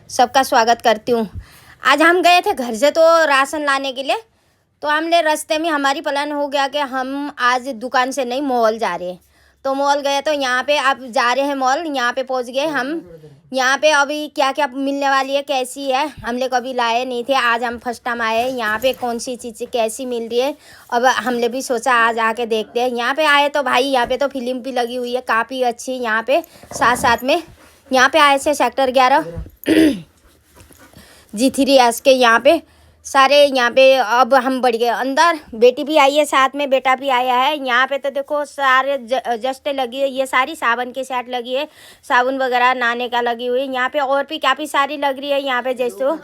सबका स्वागत करती हूँ। आज हम गए थे घर से तो राशन लाने के लिए, तो हमने रास्ते में हमारी प्लान हो गया कि हम आज दुकान से नहीं मॉल जा रहे हैं। तो मॉल गए तो यहाँ पे अब जा रहे हैं मॉल, यहाँ पे पहुँच गए हम। यहाँ पे अभी क्या क्या मिलने वाली है, कैसी है, हमने कभी लाए नहीं थे, आज हम फर्स्ट टाइम आए यहाँ पे। कौन सी चीज़ कैसी मिल रही है, अब हमने भी सोचा आज आके देखते हैं। यहाँ पे आए तो भाई यहाँ पे तो फिल्म भी लगी हुई है काफ़ी अच्छी। यहाँ पे साथ साथ में यहाँ पे आए थे सेक्टर 11 G3S के यहाँ पे सारे। यहाँ पे अब हम बढ़ गए अंदर, बेटी भी आई है साथ में, बेटा भी आया है। यहाँ पे तो देखो सारे जस्टें लगी है, ये सारी साबुन की सेट लगी है, साबुन वगैरह नहाने का लगी हुई है। यहाँ पे और भी काफ़ी सारी लग रही है। यहाँ पे जैसे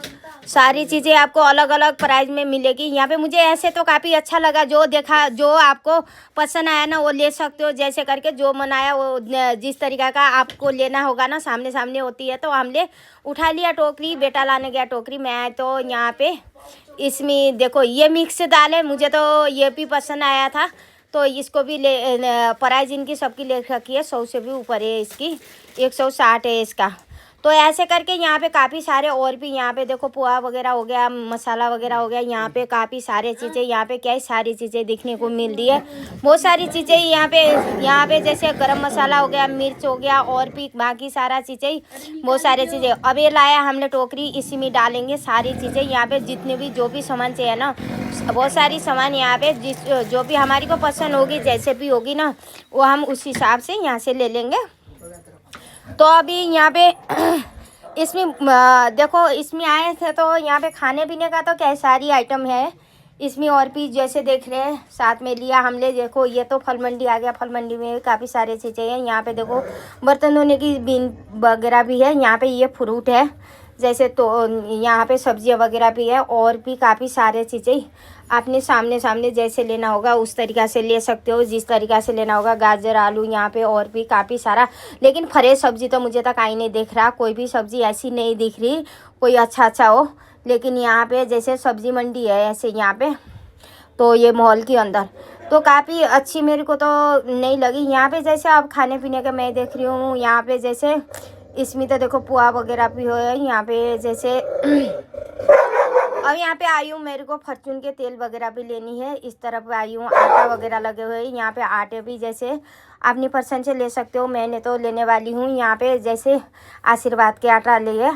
सारी चीज़ें आपको अलग अलग प्राइस में मिलेगी। यहाँ पे मुझे ऐसे तो काफ़ी अच्छा लगा, जो देखा जो आपको पसंद आया ना वो ले सकते हो, जैसे करके जो मन आया वो जिस तरीक़ा का आपको लेना होगा ना, सामने सामने होती है। तो हमने उठा लिया टोकरी, बेटा लाने गया टोकरी। मैं तो यहाँ पे इसमें देखो ये मिक्स दाल है, मुझे तो ये भी पसंद आया था, तो इसको भी ले प्राइस इनकी सबकी ले रखी है, 100 से भी ऊपर है इसकी, 160 है इसका। तो ऐसे करके यहाँ पे काफ़ी सारे और भी यहाँ पे देखो पोहा वगैरह हो गया, मसाला वगैरह हो गया। यहाँ पे काफ़ी सारे चीज़ें, यहाँ पे क्या है सारी चीज़ें दिखने को मिल रही है, बहुत सारी चीज़ें यहाँ पे जैसे गरम मसाला हो गया, मिर्च हो गया, और भी बाकी सारा चीज़ें, बहुत सारी चीज़ें। अब ये लाया हमने टोकरी, इसी में डालेंगे सारी चीज़ें। यहाँ पे जितने भी जो भी सामान चाहिए ना, बहुत सारी सामान यहाँ पे जो भी हमारी को पसंद होगी, जैसे भी होगी ना, वो हम उस हिसाब से यहाँ से ले लेंगे। तो अभी यहाँ पे इसमें देखो इसमें आए थे तो यहाँ पे खाने पीने का तो क्या सारी आइटम है इसमें, और भी जैसे देख रहे हैं साथ में लिया हमने। देखो ये तो फल मंडी आ गया, फल मंडी में काफ़ी सारी चीज़ें हैं। यहाँ पे देखो बर्तन धोने की बीन वगैरह भी है। यहाँ पे ये फ्रूट है जैसे, तो यहाँ पे सब्जियाँ वगैरह भी है, और भी काफ़ी सारे चीज़ें आपने सामने सामने जैसे लेना होगा उस तरीक़ा से ले सकते हो, जिस तरीक़ा से लेना होगा। गाजर, आलू यहाँ पे और भी काफ़ी सारा, लेकिन फ्रेश सब्ज़ी तो मुझे तक आई नहीं दिख रहा, कोई भी सब्ज़ी ऐसी नहीं दिख रही कोई अच्छा हो। लेकिन यहाँ पे जैसे सब्ज़ी मंडी है ऐसे यहाँ पे, तो ये मॉल के अंदर तो काफ़ी अच्छी मेरे को तो नहीं लगी। यहाँ पे जैसे अब खाने पीने का मैं देख रही हूँ, यहाँ पे जैसे इसमें तो देखो पोहा वगैरह भी हो यहाँ पे जैसे। अब यहाँ पे आई हूँ, मेरे को फॉर्चून के तेल वगैरह भी लेनी है। इस तरफ आई हूँ, आटा वगैरह लगे हुए हैं। यहाँ पे आटे भी जैसे अपनी पसंद से ले सकते हो, मैंने तो लेने वाली हूँ यहाँ पे जैसे आशीर्वाद के आटा लिए।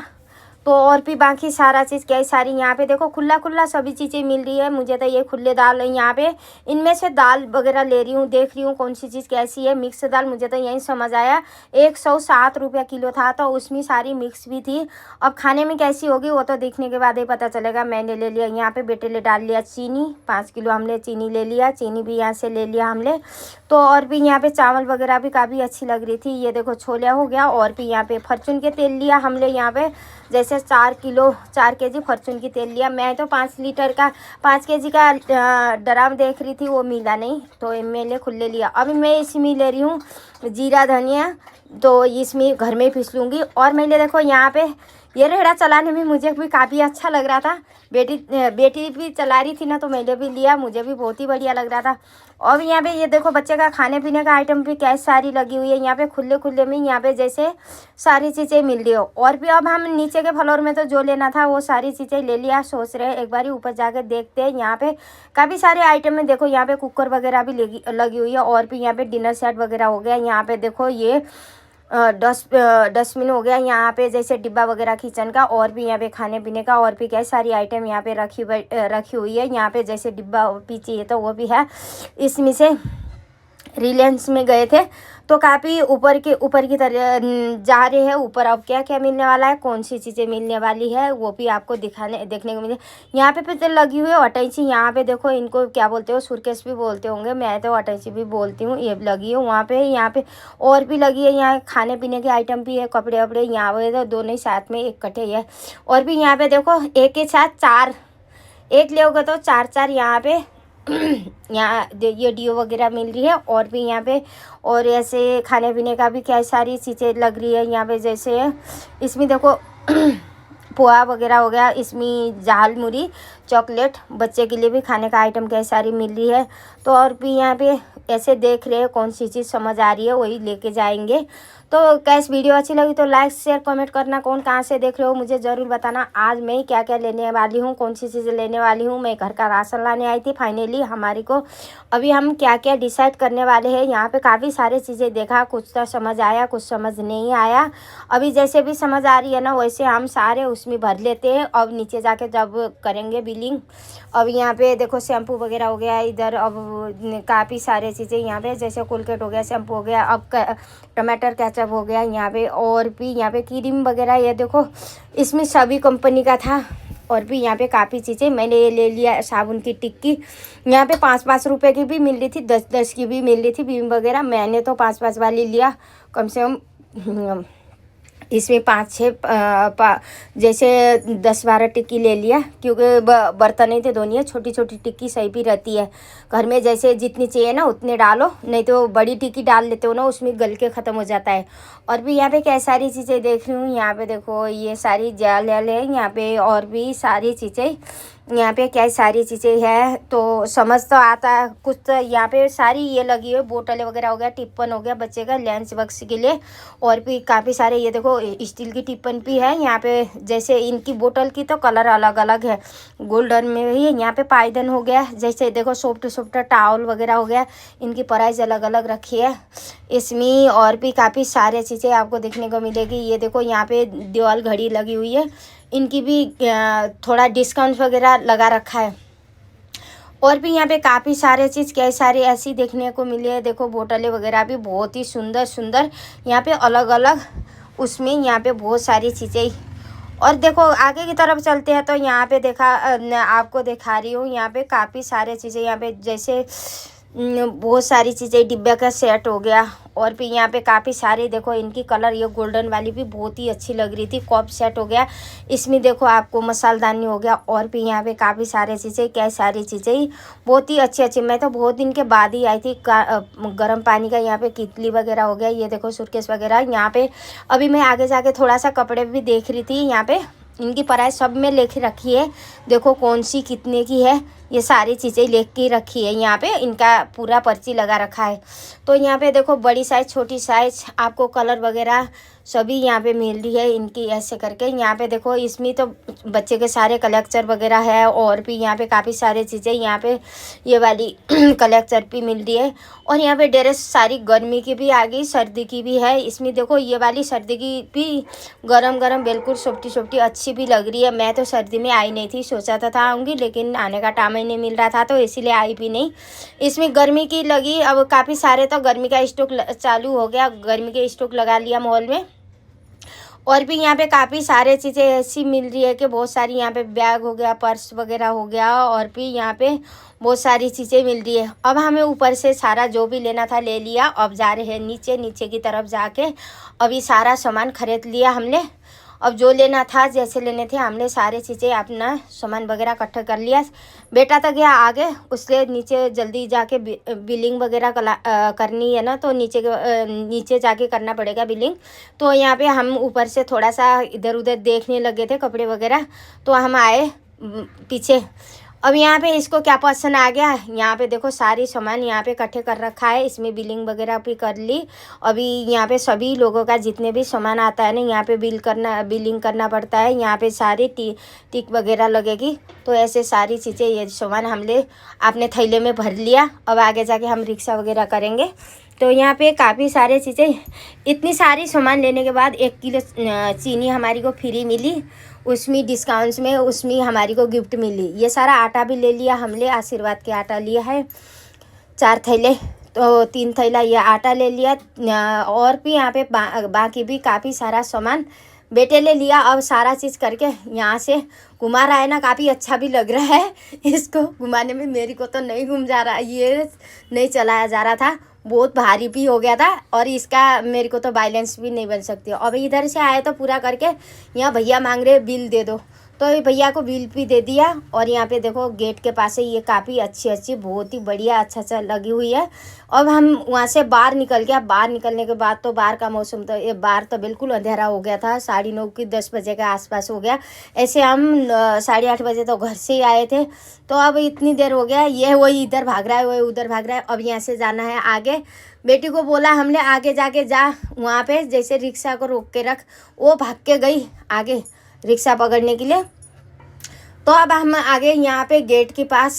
तो और भी बाकी सारा चीज़ क्या सारी यहाँ पे देखो खुला खुला सभी चीज़ें मिल रही है। मुझे तो ये खुले दाल है यहाँ पे, इनमें से दाल वगैरह ले रही हूँ, देख रही हूँ कौन सी चीज़ कैसी है। मिक्स दाल मुझे तो यही समझ आया, 107 रुपये किलो था, तो उसमें सारी मिक्स भी थी। अब खाने में कैसी होगी वो तो देखने के बाद ही पता चलेगा। मैंने ले लिया यहाँ पे, बेटे ले डाल लिया चीनी, 5 किलो हमने चीनी ले लिया, चीनी भी यहाँ से ले लिया हमने। तो और भी यहाँ पे चावल वगैरह भी काफ़ी अच्छी लग रही थी। ये देखो छोले हो गया, और भी यहाँ पे फॉर्चून के तेल लिया हमने यहाँ पे जैसे 4 केजी फॉर्चून की तेल लिया। मैं तो 5 लीटर का 5 केजी का ड्राम देख रही थी, वो मिला नहीं, तो मैंने खुले लिया। अभी मैं इसमें ले रही हूँ जीरा धनिया, तो इसमें घर में पीस लूँगी। और मैंने देखो यहाँ पे ये रेहड़ा चलाने में मुझे भी काफ़ी अच्छा लग रहा था, बेटी भी चला रही थी ना, तो मैंने भी लिया, मुझे भी बहुत ही बढ़िया लग रहा था। और यहाँ पे ये देखो बच्चे का खाने पीने का आइटम भी कैसे सारी लगी हुई है। यहाँ पे खुले खुले में यहाँ पे जैसे सारी चीज़ें मिल रही हो। और भी अब हम नीचे के फ्लोर में तो जो लेना था वो सारी चीज़ें ले लिया, सोच रहे हैं एक बार ऊपर जाके देखते हैं। यहाँ पे काफ़ी सारे आइटम है, देखो यहाँ पे कुकर वगैरह भी लगी हुई है। और भी यहाँ पे डिनर सेट वगैरह हो गया। यहाँ पे देखो ये डस्टबिन हो गया यहाँ पे जैसे डिब्बा वगैरह किचन का, और भी यहाँ पे खाने पीने का, और भी क्या सारी आइटम यहाँ पे रखी हुई है। यहाँ पे जैसे डिब्बा पीछे है तो वो भी है। इसमें से रिलायंस में गए थे तो काफ़ी ऊपर की तरह जा रहे हैं ऊपर। अब क्या क्या मिलने वाला है, कौन सी चीज़ें मिलने वाली है वो भी आपको देखने को मिले। यहाँ पे फिर लगी हुई है अटैची, यहाँ पे देखो इनको क्या बोलते हो, सूटकेस भी बोलते होंगे, मैं तो अटैची भी बोलती हूँ। ये लगी है वहाँ पे, यहाँ पे और भी लगी है। यहाँ खाने पीने के आइटम भी है, कपड़े वपड़े यहाँ पे तो दोनों ही साथ में इकट्ठे है। और भी यहाँ पे देखो एक के साथ 4, एक लोगे तो 4 यहाँ पे यहाँ ये डीओ वगैरह मिल रही है। और भी यहाँ पे और ऐसे खाने पीने का भी क्या सारी चीज़ें लग रही है यहाँ पे जैसे। इसमें देखो पोहा वगैरह हो गया, इसमें झाल मुड़ी चॉकलेट, बच्चे के लिए भी खाने का आइटम क्या सारी मिल रही है। तो और भी यहाँ पे ऐसे देख रहे हैं कौन सी चीज़ समझ आ रही है वही लेके जाएंगे। तो कैसे वीडियो अच्छी लगी तो लाइक शेयर कमेंट करना, कौन कहाँ से देख रहे हो मुझे ज़रूर बताना। आज मैं क्या क्या लेने वाली हूँ, कौन सी चीज़ें लेने वाली हूँ। मैं घर का राशन लाने आई थी फाइनली हमारी को। अभी हम क्या क्या डिसाइड करने वाले हैं। यहाँ पे काफ़ी सारी चीज़ें देखा, कुछ तो समझ आया, कुछ समझ नहीं आया। अभी जैसे भी समझ आ रही है ना वैसे हम सारे उसमें भर लेते हैं। अब नीचे जाके जब करेंगे बिलिंग। अब यहाँ पे देखो शैम्पू वगैरह हो गया इधर। अब काफ़ी सारे चीज़ें यहाँ पे, जैसे कोलगेट हो गया, शैम्पू हो गया, अब टमाटर केचप हो गया यहाँ पे। और भी यहाँ पे क्रीम वगैरह, ये देखो इसमें सभी कंपनी का था। और भी यहाँ पे काफ़ी चीज़ें मैंने ये ले लिया। साबुन की टिक्की यहाँ पे 5-5 रुपए की भी मिल रही थी, 10-10 की भी मिल रही थी बीम वगैरह। मैंने तो 5-5 वाली लिया कम से कम। इसमें 5-6 जैसे 10-12 टिक्की ले लिया, क्योंकि बर्तन नहीं थे धोनी है। छोटी छोटी टिक्की सही भी रहती है घर में, जैसे जितनी चाहिए ना उतने डालो, नहीं तो बड़ी टिक्की डाल लेते हो ना उसमें गल के ख़त्म हो जाता है। और भी यहाँ पे क्या सारी चीज़ें देख रही हूँ। यहाँ पे देखो ये सारी जाल है यहाँ पे, और भी सारी चीज़ें यहाँ पे क्या सारी चीज़ें हैं। तो समझ तो आता है कुछ। तो यहाँ पे सारी ये लगी है, बोतल वगैरह हो गया, टिप्पन हो गया बच्चे का लंच बॉक्स के लिए। और भी काफ़ी सारे ये देखो स्टील की टिप्पन भी है यहाँ पे। जैसे इनकी बोतल की तो कलर अलग अलग है, गोल्डन में भी है। यहाँ पे पायदन हो गया, जैसे देखो सॉफ्ट सॉफ्ट टावल वगैरह हो गया। इनकी प्राइस अलग अलग रखी है इसमें। और भी काफ़ी सारे चीज़ें आपको देखने को मिलेगी। ये देखो यहाँ पे दीवार घड़ी लगी हुई है, इनकी भी थोड़ा डिस्काउंट वगैरह लगा रखा है। और भी यहाँ पे काफ़ी सारे चीज़ कई सारी ऐसी देखने को मिली है। देखो बोतलें वगैरह भी बहुत ही सुंदर सुंदर यहाँ पे अलग अलग उसमें यहाँ पे बहुत सारी चीज़ें। और देखो आगे की तरफ चलते हैं तो यहाँ पे देखा आपको दिखा रही हूँ। यहाँ पे काफ़ी सारे चीज़ें यहाँ पे, जैसे बहुत सारी चीज़ें, डिब्बे का सेट हो गया। और भी यहाँ पे काफ़ी सारे देखो इनकी कलर, ये गोल्डन वाली भी बहुत ही अच्छी लग रही थी। कप सेट हो गया, इसमें देखो आपको मसालदानी हो गया। और भी यहाँ पे काफ़ी सारे चीज़ें, क्या सारी चीज़ें बहुत ही अच्छी अच्छी। मैं तो बहुत दिन के बाद ही आई थी। गर्म पानी का यहाँ पे कितली वगैरह हो गया। ये देखो सूटकेस वगैरह यहाँ पे। अभी मैं आगे जाके थोड़ा सा कपड़े भी देख रही थी। यहाँ पे इनकी प्राइस सब में लिख रखी है, देखो कौन सी कितने की है, ये सारी चीज़ें लिख के रखी है। यहाँ पे इनका पूरा पर्ची लगा रखा है। तो यहाँ पे देखो बड़ी साइज़ छोटी साइज़ आपको कलर वगैरह सभी यहाँ पे मिल रही है इनकी, ऐसे करके। यहाँ पे देखो इसमें तो बच्चे के सारे कलेक्टर वगैरह है। और भी यहाँ पे काफ़ी सारे चीज़ें, यहाँ पे ये वाली कलेक्टर भी मिल रही है। और यहाँ पे ड्रेस सारी गर्मी की भी आ गई, सर्दी की भी है इसमें। देखो ये वाली सर्दी की भी गरम गरम बिल्कुल सॉफ्टी सॉफ्टी अच्छी भी लग रही है। मैं तो सर्दी में आई नहीं थी, सोचा था आऊँगी लेकिन आने का टाइम ही नहीं मिल रहा था, तो इसीलिए आई भी नहीं। इसमें गर्मी की लगी। अब काफ़ी सारे तो गर्मी का स्टॉक चालू हो गया, गर्मी के स्टॉक लगा लिया मॉल में। और भी यहाँ पे काफ़ी सारे चीज़ें ऐसी मिल रही है कि बहुत सारी, यहाँ पे बैग हो गया, पर्स वगैरह हो गया। और भी यहाँ पे बहुत सारी चीज़ें मिल रही है। अब हमें ऊपर से सारा जो भी लेना था ले लिया। अब जा रहे हैं नीचे, नीचे की तरफ जाके अभी सारा सामान खरीद लिया हमने। अब जो लेना था, जैसे लेने थे, हमने सारी चीज़ें अपना सामान वगैरह इकट्ठा कर लिया। बेटा तो गया आगे, उसके नीचे जल्दी जाके बिलिंग वगैरह करनी है ना, तो नीचे जाके करना पड़ेगा बिलिंग। तो यहाँ पे हम ऊपर से थोड़ा सा इधर उधर देखने लगे थे कपड़े वगैरह, तो हम आए पीछे। अब यहाँ पे इसको क्या पसंद आ गया, यहाँ पे देखो सारी सामान यहाँ पे इकट्ठे कर रखा है। इसमें बिलिंग वगैरह भी कर ली। अभी यहाँ पे सभी लोगों का जितने भी सामान आता है ना, यहाँ पे बिलिंग करना पड़ता है। यहाँ पे सारी टिक वगैरह लगेगी। तो ऐसे सारी चीज़ें, ये सामान हमने अपने थैले में भर लिया। अब आगे जाके हम रिक्शा वगैरह करेंगे। तो यहाँ पे काफ़ी सारे चीज़ें, इतनी सारी सामान लेने के बाद 1 किलो चीनी हमारी को फ्री मिली, उसमें डिस्काउंट्स में, उसमें हमारी को गिफ्ट मिली। ये सारा आटा भी ले लिया हमने, आशीर्वाद के आटा लिया है 4 थैले, तो 3 थैला ये आटा ले लिया। और भी यहाँ पे बाकी भी काफ़ी सारा सामान बेटे ले लिया। अब सारा चीज़ करके यहाँ से घुमा रहा है ना, काफ़ी अच्छा भी लग रहा है इसको घुमाने में। मेरी को तो नहीं घूम जा रहा, ये नहीं चलाया जा रहा था, बहुत भारी भी हो गया था। और इसका मेरे को तो बैलेंस भी नहीं बन सकती। अब इधर से आए तो पूरा करके यहाँ भैया मांग रहे बिल दे दो, तो ये भैया को बिल भी दे दिया। और यहाँ पे देखो गेट के पास से ये काफ़ी अच्छी बहुत ही बढ़िया अच्छा लगी हुई है। अब हम वहाँ से बाहर निकल गया। बाहर निकलने के बाद तो बाहर का मौसम तो ये बाहर तो बिल्कुल अंधेरा हो गया था, 9:30 की 10 बजे के आसपास हो गया। ऐसे हम 8:30 बजे तो घर से ही आए थे। तो अब इतनी देर हो गया, ये वही इधर भाग रहा है, वही उधर भाग रहा है। अब यहाँ से जाना है आगे। बेटी को बोला हमने आगे जाके जा, वहाँ पे जैसे रिक्शा को रोक के रख। वो भाग के गई आगे रिक्शा पकड़ने के लिए। तो अब हम आगे यहाँ पे गेट के पास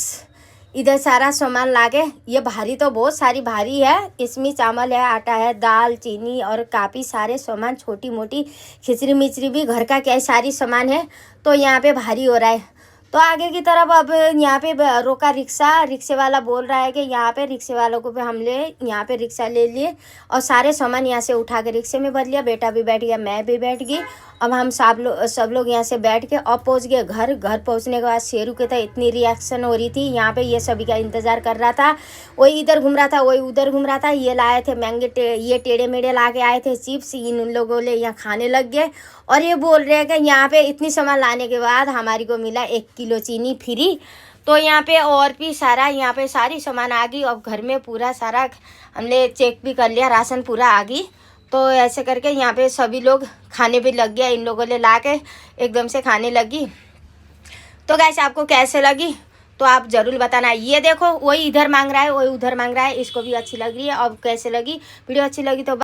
इधर सारा सामान लागे। ये भारी तो बहुत सारी भारी है, इसमें चावल है, आटा है, दाल, चीनी और काफ़ी सारे सामान, छोटी मोटी खिचड़ी मिचड़ी भी घर का क्या सारी सामान है। तो यहाँ पे भारी हो रहा है। तो आगे की तरफ अब यहाँ पे रोका रिक्शा। रिक्शे वाला बोल रहा है कि यहाँ पे रिक्शे वालों को भी हम ले यहाँ पे रिक्शा ले लिए और सारे सामान यहाँ से उठा के रिक्शे में भर लिया। बेटा भी बैठ गया, मैं भी बैठ गई। अब हम सब लोग यहाँ से बैठ के अब पहुँच गए घर। घर पहुँचने के बाद शेरू के तो इतनी रिएक्शन हो रही थी यहाँ पे, ये सभी का इंतज़ार कर रहा था। वही इधर घूम रहा था, वही उधर घूम रहा था। ये लाए थे महंगे ये टेढ़े मेढ़े ला के आए थे चिप्स, इन लोगों ने यहाँ खाने लग गए। और ये बोल रहे हैं कि यहाँ पे इतनी सामान लाने के बाद हमारी को मिला 1 किलो चीनी फ्री। तो यहाँ पे और भी सारा यहाँ पे सारी सामान आ गई। अब घर में पूरा सारा हमने चेक भी कर लिया, राशन पूरा आ गई। तो ऐसे करके यहाँ पे सभी लोग खाने भी लग गया, इन लोगों ने ला के एकदम से खाने लगी। तो गाइस आपको कैसे लगी तो आप ज़रूर बताना। ये देखो वही इधर मांग रहा है, वही उधर मांग रहा है, इसको भी अच्छी लग रही है। अब कैसे लगी वीडियो, अच्छी लगी तो